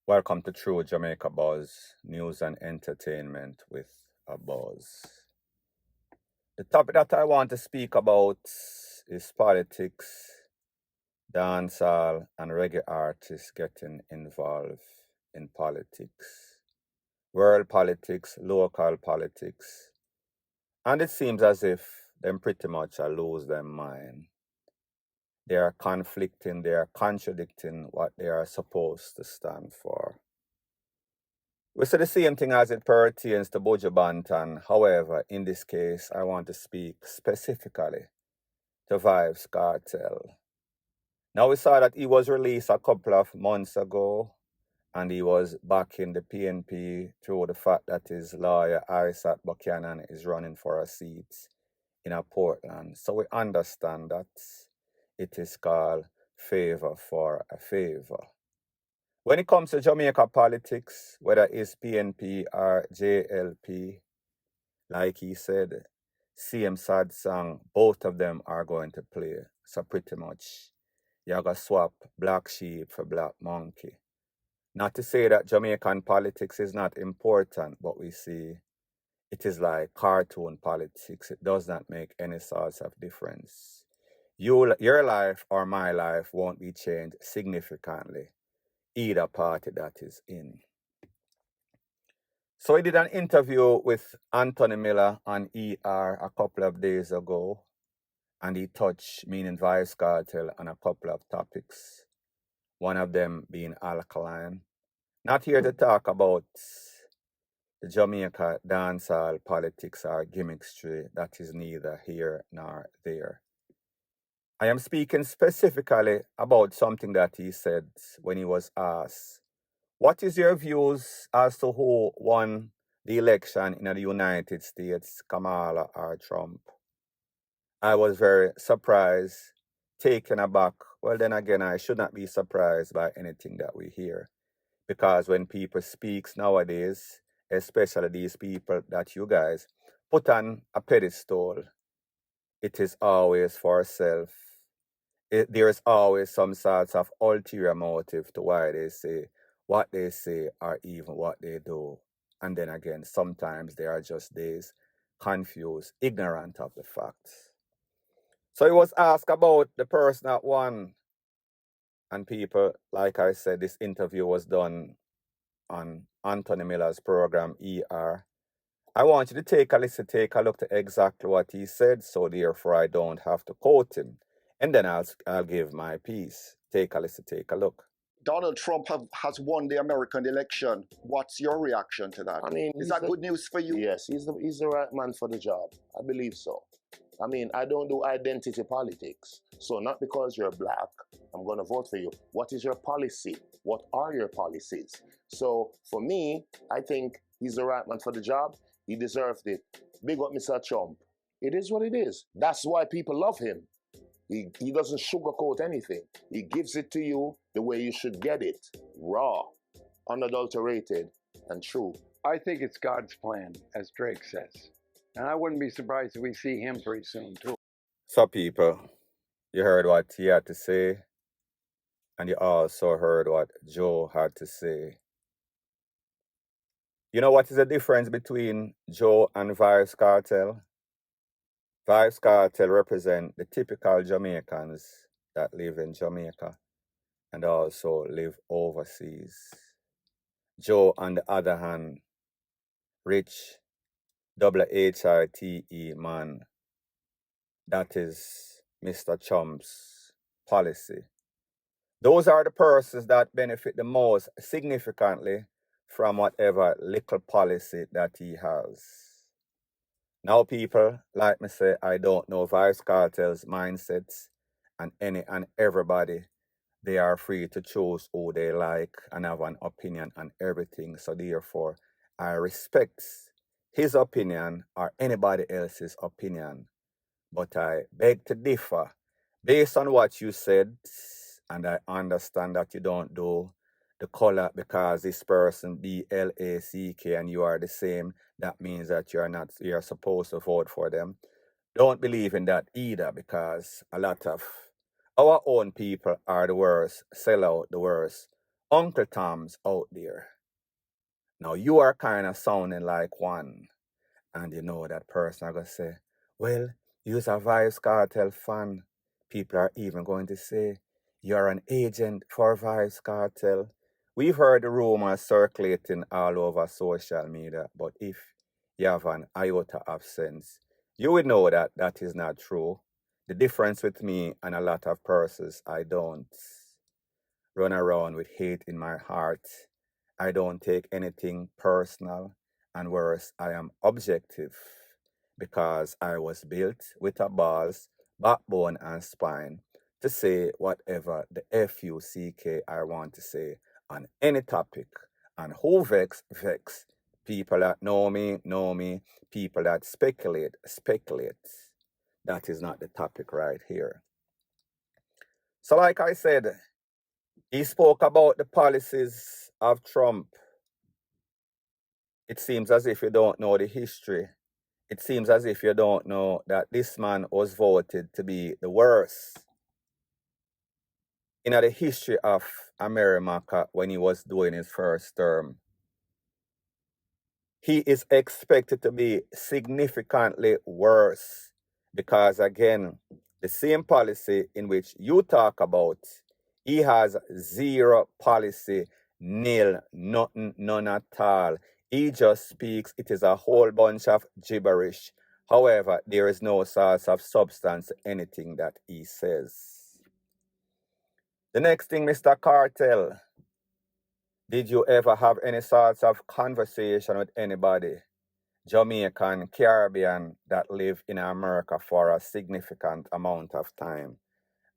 Welcome to True Jamaica Buzz, news and entertainment with a buzz. The topic that I want to speak about is politics, dancehall, and reggae artists getting involved in politics, world politics, local politics, and it seems as if them pretty much lose their mind. They are conflicting, they are contradicting what they are supposed to stand for. We say the same thing as it pertains to Buju Banton. However, in this case, I want to speak specifically to Vybz Kartel. Now, we saw that he was released a couple of months ago and he was back in the PNP through the fact that his lawyer, Isaac Buchanan, is running for a seat in a Portland. So we understand that it is called favor for a favor. When it comes to Jamaica politics, whether it's PNP or JLP, like he said, same sad song, both of them are going to play. So pretty much, you're going to swap black sheep for black monkey. Not to say that Jamaican politics is not important, but we see it is like cartoon politics. It does not make any sorts of difference. Your life or my life won't be changed significantly, either party that is in. So I did an interview with Anthony Miller on ER a couple of days ago, and he touched me and Vybz Kartel on a couple of topics, one of them being alkaline. Not here to talk about the Jamaica dancehall politics or gimmickry, that is neither here nor there. I am speaking specifically about something that he said when he was asked, what is your views as to who won the election in the United States, Kamala or Trump? I was very surprised, taken aback. Well, then again, I should not be surprised by anything that we hear. Because when people speak nowadays, especially these people that you guys put on a pedestal, it is always for self. There is always some sorts of ulterior motive to why they say what they say or even what they do. And then again, sometimes they are just days confused, ignorant of the facts. So he was asked about the person that won. And people, like I said, this interview was done on Anthony Miller's program, ER. I want you to take a listen, take a look to exactly what he said, so therefore I don't have to quote him. And then I'll give my piece. Take a listen, take a look. Donald Trump has won the American election. What's your reaction to that? I mean, is that good news for you? Yes, he's the right man for the job. I believe so. I mean, I don't do identity politics. So not because you're black, I'm going to vote for you. What is your policy? What are your policies? So for me, I think he's the right man for the job. He deserved it. Big up Mr. Trump. It is what it is. That's why people love him. He doesn't sugarcoat anything. He gives it to you the way you should get it. Raw, unadulterated, and true. I think it's God's plan, as Drake says. And I wouldn't be surprised if we see him pretty soon, too. So people, you heard what he had to say, and you also heard what Joe had to say. You know what is the difference between Joe and Vybz Kartel? Vybz Kartel represent the typical Jamaicans that live in Jamaica and also live overseas. Joe, on the other hand, rich, WHITE man, that is Mr. Trump's policy. Those are the persons that benefit the most significantly from whatever little policy that he has. Now, people, like me say, I don't know Vybz Kartel's mindsets, and any and everybody, they are free to choose who they like and have an opinion on everything. So therefore, I respect his opinion or anybody else's opinion. But I beg to differ based on what you said, and I understand that you don't do the color because this person BLACK and you are the same. That means that you're supposed to vote for them. Don't believe in that either, because a lot of our own people are the worst, sell out the worst, Uncle Toms out there. Now you are kind of sounding like one. And you know that person are going to say, well, you're a Vybz Kartel fan. People are even going to say, you're an agent for Vybz Kartel. We've heard the rumors circulating all over social media, but if you have an iota of sense, you would know that that is not true. The difference with me and a lot of persons, I don't run around with hate in my heart. I don't take anything personal, and worse, I am objective because I was built with a balls, backbone, and spine to say whatever the FUCK I want to say on any topic. And who vex, vex. People that know me, know me. People that speculate, speculate. That is not the topic right here. So, like I said, he spoke about the policies of Trump. It seems as if you don't know the history. It seems as if you don't know that this man was voted to be the worst in the history of America when he was doing his first term. He is expected to be significantly worse because, again, the same policy in which you talk about, he has zero policy, nil, nothing, none at all. He just speaks, it is a whole bunch of gibberish. However, there is no source of substance to anything that he says. The next thing, Mr. Cartel, did you ever have any sorts of conversation with anybody, Jamaican, Caribbean, that live in America for a significant amount of time?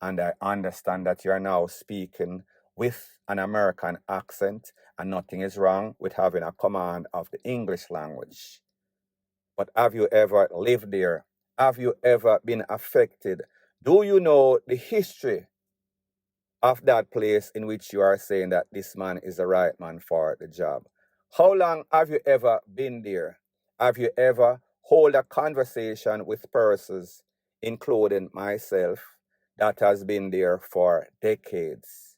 And I understand that you are now speaking with an American accent, and nothing is wrong with having a command of the English language. But have you ever lived there? Have you ever been affected? Do you know the history of that place in which you are saying that this man is the right man for the job? How long have you ever been there? Have you ever hold a conversation with persons, including myself, that has been there for decades?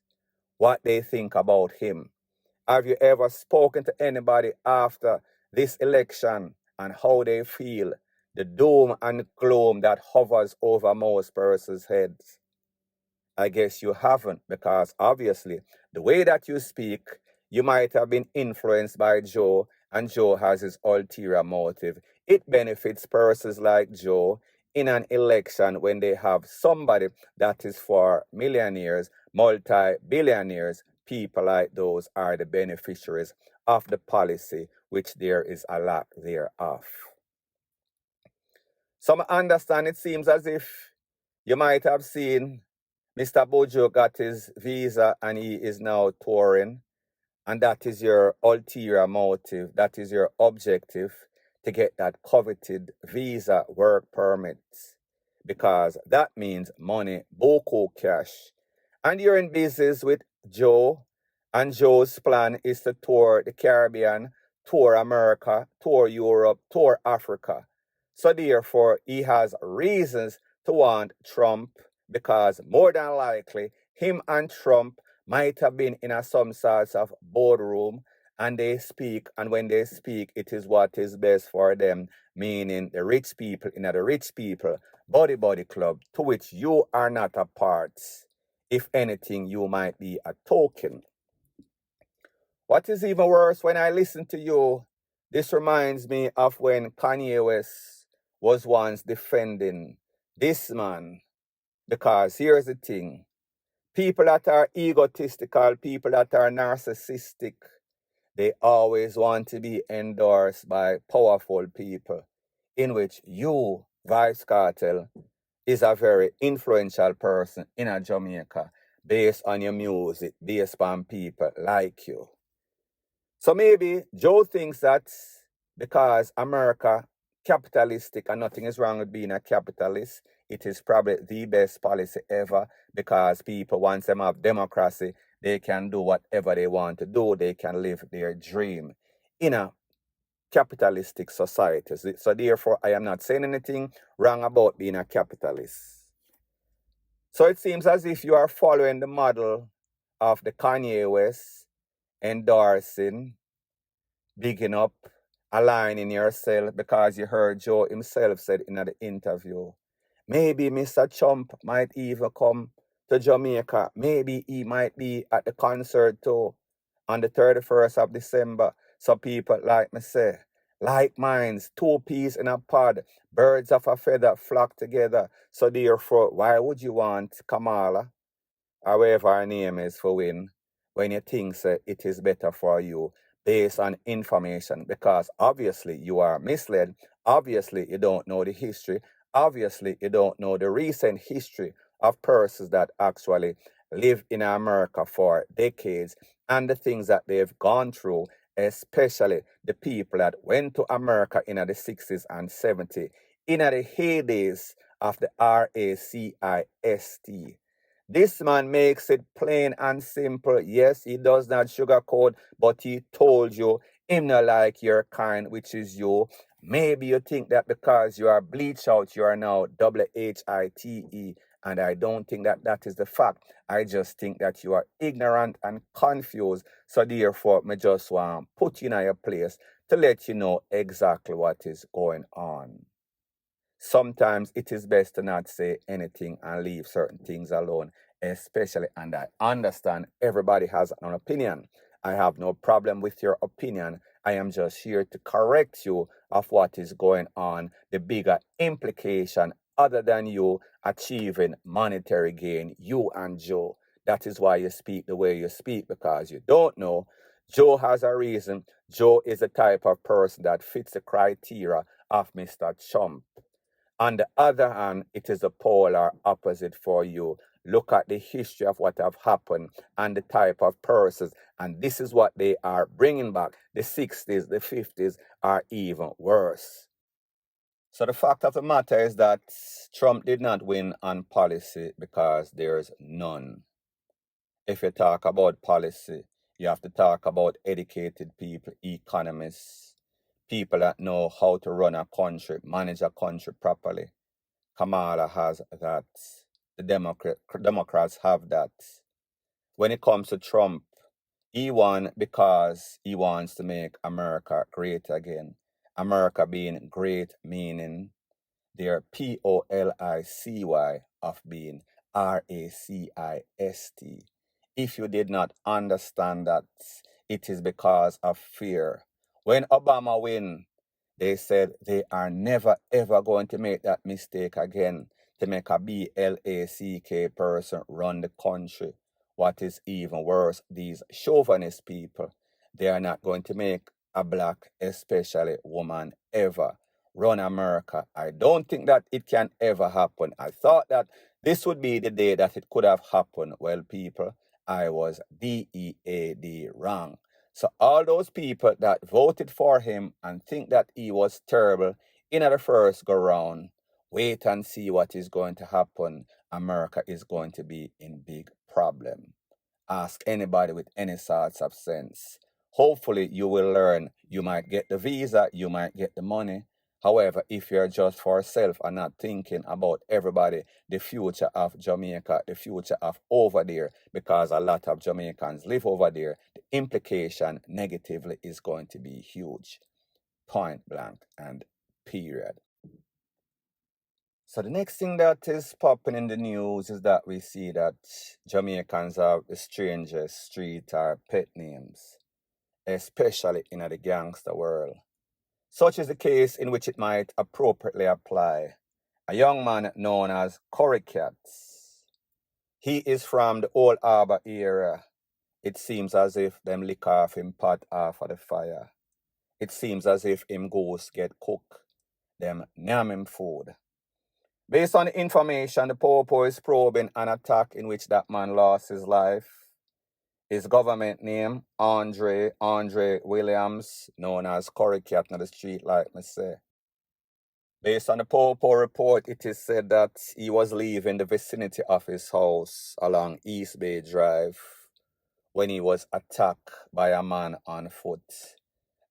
What they think about him? Have you ever spoken to anybody after this election and how they feel, the doom and gloom that hovers over most persons' heads? I guess you haven't, because obviously the way that you speak, you might have been influenced by Joe, and Joe has his ulterior motive. It benefits persons like Joe in an election when they have somebody that is for millionaires, multi-billionaires. People like those are the beneficiaries of the policy, which there is a lack thereof. Some understand it seems as if you might have seen Mr. Buju got his visa and he is now touring. And that is your ulterior motive. That is your objective, to get that coveted visa work permit. Because that means money, beaucoup cash. And you're in business with Joe. And Joe's plan is to tour the Caribbean, tour America, tour Europe, tour Africa. So therefore, he has reasons to want Trump, because more than likely, him and Trump might have been in some sorts of boardroom, and they speak, and when they speak, it is what is best for them, meaning the rich people in the rich people body club, to which you are not a part. If anything, you might be a token. What is even worse, when I listen to you, this reminds me of when Kanye West was once defending this man. Because here's the thing. People that are egotistical, people that are narcissistic, they always want to be endorsed by powerful people, in which you, Vybz Kartel, is a very influential person in a Jamaica, based on your music, based on people like you. So maybe Joe thinks that because America capitalistic, and nothing is wrong with being a capitalist, it is probably the best policy ever, because people, once them have democracy, they can do whatever they want to do. They can live their dream in a capitalistic society. So therefore, I am not saying anything wrong about being a capitalist. So it seems as if you are following the model of the Kanye West, endorsing, bigging up, aligning yourself because you heard Joe himself said in the interview. Maybe Mr. Trump might even come to Jamaica. Maybe he might be at the concert too on the 31st of December. So people like me say, like minds, two peas in a pod, birds of a feather flock together. So therefore, why would you want Kamala, or whatever her name is, for win when you think it is better for you based on information? Because obviously you are misled. Obviously you don't know the history. Obviously you don't know the recent history of persons that actually live in America for decades and the things that they've gone through, especially the people that went to America in the 60s and 70s, in the heydays of the RACIST. This man makes it plain and simple. Yes, he does not sugarcoat, but he told you him not like your kind, which is you. Maybe you think that because you are bleached out, you are now WHITE, and I don't think that that is the fact. I just think that you are ignorant and confused. So therefore, me just want to put you in your place to let you know exactly what is going on. Sometimes it is best to not say anything and leave certain things alone, especially, and I understand everybody has an opinion. I have no problem with your opinion. I am just here to correct you of what is going on, the bigger implication other than you achieving monetary gain, you and Joe. That is why you speak the way you speak, because you don't know. Joe has a reason. Joe is the type of person that fits the criteria of Mr. Trump. On the other hand, it is a polar opposite for you. Look at the history of what have happened and the type of persons, and this is what they are bringing back. The 60s, the 50s are even worse. So the fact of the matter is that Trump did not win on policy because there's none. If you talk about policy, you have to talk about educated people, economists, people that know how to run a country, manage a country properly. Kamala has that. The Democrats have that. When it comes to Trump, he won because he wants to make America great again. America being great meaning their POLICY of being RACIST. If you did not understand that, it is because of fear. When Obama win, they said they are never ever going to make that mistake again, to make a BLACK person run the country. What is even worse, these chauvinist people, they are not going to make a black, especially woman, ever run America. I don't think that it can ever happen. I thought that this would be the day that it could have happened. Well, people, I was DEAD wrong. So all those people that voted for him and think that he was terrible in the first go round, wait and see what is going to happen. America is going to be in big problem. Ask anybody with any sorts of sense. Hopefully you will learn. You might get the visa, you might get the money. However, if you're just for self and not thinking about everybody, the future of Jamaica, the future of over there, because a lot of Jamaicans live over there, the implication negatively is going to be huge. Point blank and period. So the next thing that is popping in the news is that we see that Jamaicans have the strangest street or pet names, especially in the gangster world. Such is the case in which it might appropriately apply. A young man known as Curry Cats. He is from the Old Harbour area. It seems as if them lick off him pot off of the fire. It seems as if him ghost get cooked. Them name him food. Based on the information, the Popo is probing an attack in which that man lost his life. His government name, Andre Williams, known as Curry Cat on the street, like me say. Based on the Popo report, it is said that he was leaving the vicinity of his house along East Bay Drive when he was attacked by a man on foot.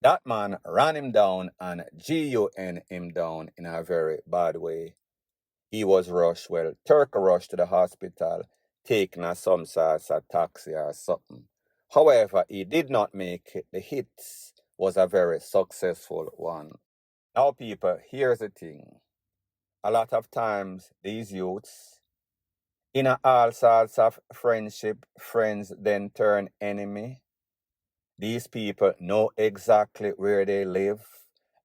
That man ran him down and GUN him down in a very bad way. He was rushed, rushed to the hospital, taken as some sorts of taxi or something. However, he did not make it. The hits was a very successful one. Now, people, here's the thing. A lot of times, these youths, in all sorts of friendship, friends then turn enemy. These people know exactly where they live,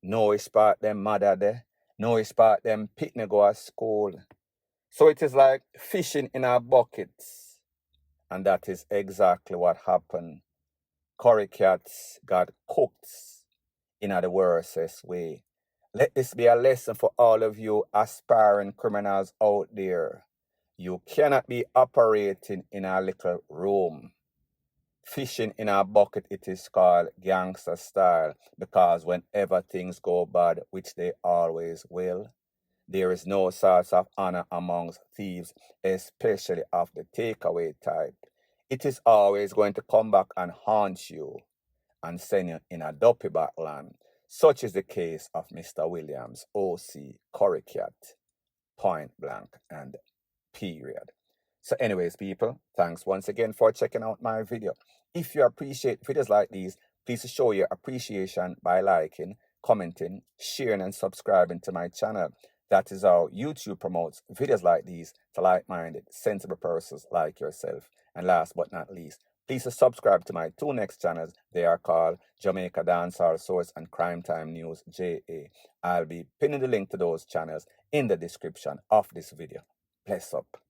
know which part them mother there, know which part them picnic go at school. So it is like fishing in our buckets. And that is exactly what happened. Curry cats got cooked in the worstest way. Let this be a lesson for all of you aspiring criminals out there. You cannot be operating in a little room. Fishing in a bucket, it is called gangster style, because whenever things go bad, which they always will, there is no source of honor amongst thieves, especially of the takeaway type. It is always going to come back and haunt you and send you in a dopey backland. Such is the case of Mr. Williams, OC, Coricat, point blank, and period. So anyways, people, thanks once again for checking out my video. If you appreciate videos like these, please show your appreciation by liking, commenting, sharing, and subscribing to my channel. That is how YouTube promotes videos like these to like-minded, sensible persons like yourself. And last but not least, please subscribe to my two next channels. They are called Jamaica Dancehall Source and Crime Time News JA. I'll be pinning the link to those channels in the description of this video. Bless up.